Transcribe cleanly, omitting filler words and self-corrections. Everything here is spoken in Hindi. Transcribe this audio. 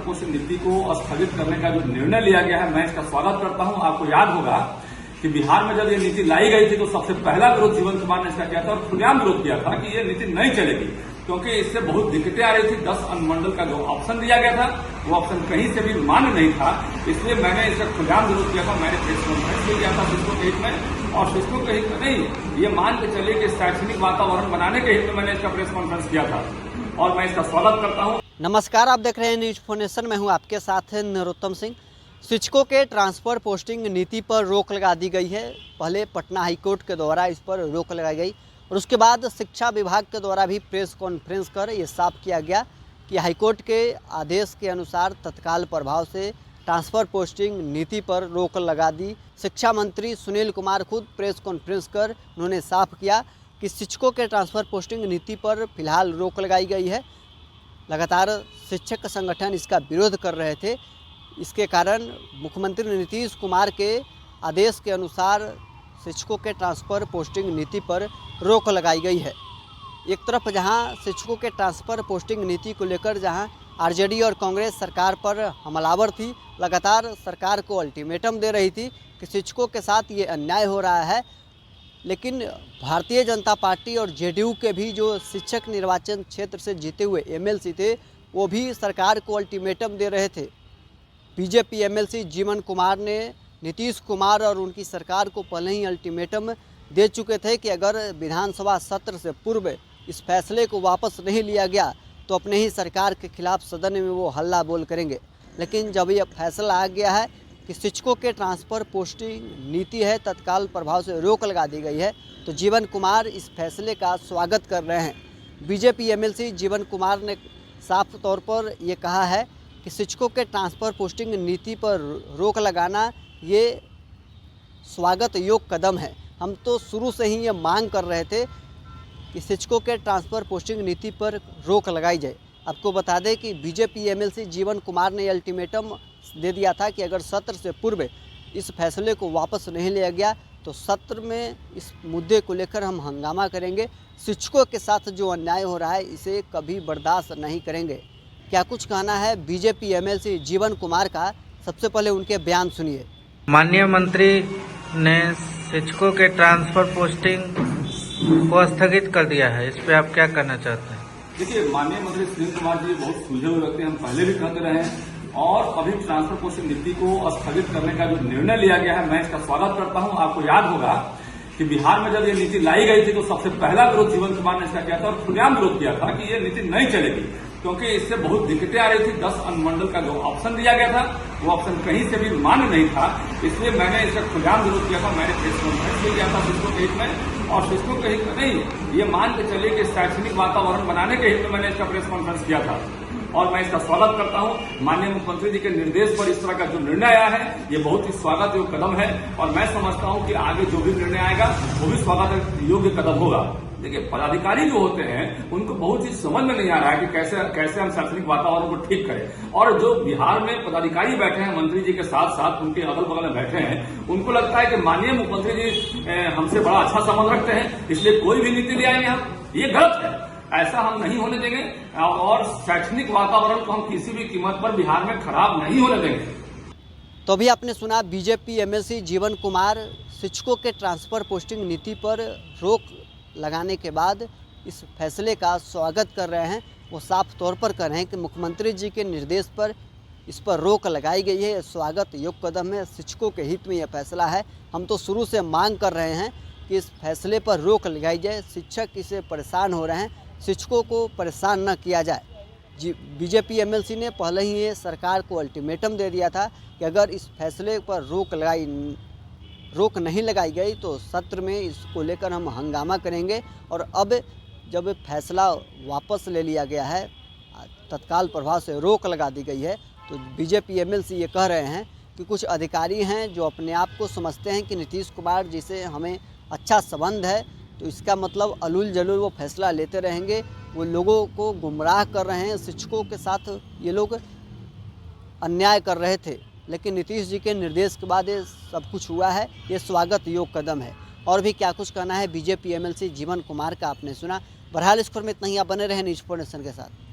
पोषण नीति को स्थगित करने का जो निर्णय लिया गया है, मैं इसका स्वागत करता हूं। आपको याद होगा कि बिहार में जब ये नीति लाई गई थी तो सबसे पहला विरोध जीवन कुमार ने इसका किया था और खुलेआम विरोध किया था कि ये नीति नहीं चलेगी, क्योंकि इससे बहुत दिक्कतें आ रही थी। 10 अनुमंडल का जो ऑप्शन दिया गया था वो ऑप्शन कहीं से भी मान्य नहीं था, इसलिए मैंने इसका खुलेआम विरोध किया था। मैंने प्रेस कॉन्फ्रेंस भी किया था शिक्षकों के हित में, और शिक्षकों के हित में नहीं, ये मान के चलिए कि शैक्षणिक वातावरण बनाने के हित में मैंने इसका प्रेस कॉन्फ्रेंस किया था और मैं इसका स्वागत करता हूँ। नमस्कार, आप देख रहे हैं न्यूज फोनेशन। मैं हूँ आपके साथ नरोत्तम सिंह। शिक्षकों के ट्रांसफर पोस्टिंग नीति पर रोक लगा दी गई है। पहले पटना हाईकोर्ट के द्वारा इस पर रोक लगाई गई और उसके बाद शिक्षा विभाग के द्वारा भी प्रेस कॉन्फ्रेंस कर ये साफ किया गया कि हाईकोर्ट के आदेश के अनुसार तत्काल प्रभाव से ट्रांसफ़र पोस्टिंग नीति पर रोक लगा दी। शिक्षा मंत्री सुनील कुमार खुद प्रेस कॉन्फ्रेंस कर उन्होंने साफ किया कि शिक्षकों के ट्रांसफ़र पोस्टिंग नीति पर फिलहाल रोक लगाई गई है। लगातार शिक्षक संगठन इसका विरोध कर रहे थे। इसके कारण मुख्यमंत्री नीतीश कुमार के आदेश के अनुसार शिक्षकों के ट्रांसफ़र पोस्टिंग नीति पर रोक लगाई गई है। एक तरफ जहां शिक्षकों के ट्रांसफ़र पोस्टिंग नीति को लेकर जहां आरजेडी और कांग्रेस सरकार पर हमलावर थी, लगातार सरकार को अल्टीमेटम दे रही थी कि शिक्षकों के साथ ये अन्याय हो रहा है, लेकिन भारतीय जनता पार्टी और जेडीयू के भी जो शिक्षक निर्वाचन क्षेत्र से जीते हुए एमएलसी थे वो भी सरकार को अल्टीमेटम दे रहे थे। बीजेपी एमएलसी जीवन कुमार ने नीतीश कुमार और उनकी सरकार को पहले ही अल्टीमेटम दे चुके थे कि अगर विधानसभा सत्र से पूर्व इस फैसले को वापस नहीं लिया गया तो अपने ही सरकार के खिलाफ सदन में वो हल्ला बोल करेंगे। लेकिन जब यह फैसला आ गया है कि शिक्षकों के ट्रांसफ़र पोस्टिंग नीति है तत्काल प्रभाव से रोक लगा दी गई है, तो जीवन कुमार इस फैसले का स्वागत कर रहे हैं। बीजेपी एमएलसी जीवन कुमार ने साफ तौर पर ये कहा है कि शिक्षकों के ट्रांसफ़र पोस्टिंग नीति पर रोक लगाना ये स्वागत योग्य कदम है। हम तो शुरू से ही ये मांग कर रहे थे कि शिक्षकों के ट्रांसफ़र पोस्टिंग नीति पर रोक लगाई जाए। आपको बता दें कि बीजेपी एमएलसी जीवन कुमार ने अल्टीमेटम दे दिया था कि अगर सत्र से पूर्व इस फैसले को वापस नहीं लिया गया तो सत्र में इस मुद्दे को लेकर हम हंगामा करेंगे। शिक्षकों के साथ जो अन्याय हो रहा है इसे कभी बर्दाश्त नहीं करेंगे। क्या कुछ कहना है बीजेपी एमएलसी जीवन कुमार का, सबसे पहले उनके बयान सुनिए। माननीय मंत्री ने शिक्षकों के ट्रांसफर पोस्टिंग को स्थगित कर दिया है, इस पे आप क्या कहना चाहते हैं? देखिए, माननीय मंत्री सुनील कुमार जी बहुत सुलझे हुए व्यक्ति, हम पहले भी कहते रहे हैं और अभी ट्रांसफर पोस्टिंग नीति को स्थगित करने का जो निर्णय लिया गया है, मैं इसका स्वागत करता हूं। आपको याद होगा कि बिहार में जब ये नीति लाई गई थी तो सबसे पहला विरोध जीवन कुमार ने इसका किया था और खुलेआम विरोध किया था कि ये नीति नहीं चलेगी, क्योंकि इससे बहुत दिक्कतें आ रही थी। 10 अनुमंडल का जो ऑप्शन दिया गया था वो ऑप्शन कहीं से भी मान्य नहीं था, इसलिए मैंने इसका खुलेआम विरोध किया था। मैंने प्रेस कॉन्फ्रेंस भी किया था शिक्षकों के हित में, और शिक्षकों के हित में नहीं, ये मान के चलिए कि शैक्षणिक वातावरण बनाने के हित में मैंने इसका प्रेस कॉन्फ्रेंस किया था और मैं इसका स्वागत करता हूं। माननीय मुख्यमंत्री जी के निर्देश पर इस तरह का जो निर्णय आया है ये बहुत ही स्वागत योग्य कदम है और मैं समझता हूं कि आगे जो भी निर्णय आएगा वो भी स्वागत योग्य कदम होगा। देखिए, पदाधिकारी जो होते हैं उनको बहुत चीज समझ में नहीं आ रहा है कि कैसे हम शैक्षणिक वातावरण को ठीक करें, और जो बिहार में पदाधिकारी बैठे हैं मंत्री जी के साथ साथ उनके अगल बगल में बैठे हैं, उनको लगता है कि माननीय मुख्यमंत्री जी हमसे बड़ा अच्छा संबंध रखते हैं इसलिए कोई भी नीति ले आएंगे हम। ये गलत है, ऐसा हम नहीं होने देंगे और शैक्षणिक वातावरण को हम किसी भी कीमत पर बिहार में खराब नहीं होने देंगे। तो अभी आपने सुना बीजेपी एमएलसी जीवन कुमार शिक्षकों के ट्रांसफ़र पोस्टिंग नीति पर रोक लगाने के बाद इस फैसले का स्वागत कर रहे हैं। वो साफ तौर पर कर रहे हैं कि मुख्यमंत्री जी के निर्देश पर इस पर रोक लगाई गई है। स्वागत योग्य कदम है, शिक्षकों के हित में यह फैसला है। हम तो शुरू से मांग कर रहे हैं कि इस फैसले पर रोक लगाई जाए। शिक्षक इससे परेशान हो रहे हैं, शिक्षकों को परेशान न किया जाए। बीजेपी एमएलसी ने पहले ही ये सरकार को अल्टीमेटम दे दिया था कि अगर इस फैसले पर रोक नहीं लगाई गई तो सत्र में इसको लेकर हम हंगामा करेंगे। और अब जब फैसला वापस ले लिया गया है, तत्काल प्रभाव से रोक लगा दी गई है, तो बीजेपी एमएलसी ये कह रहे हैं कि कुछ अधिकारी हैं जो अपने आप को समझते हैं कि नीतीश कुमार जी से हमें अच्छा संबंध है, तो इसका मतलब अलूल जलूल वो फैसला लेते रहेंगे। वो लोगों को गुमराह कर रहे हैं। शिक्षकों के साथ ये लोग अन्याय कर रहे थे, लेकिन नीतीश जी के निर्देश के बाद ये सब कुछ हुआ है। ये स्वागत योग्य कदम है। और भी क्या कुछ कहना है बीजेपी एमएलसी जीवन कुमार का आपने सुना। बहरहाल इस खबर में इतना ही, आप बने रहे न्यूज फोनेशन के साथ।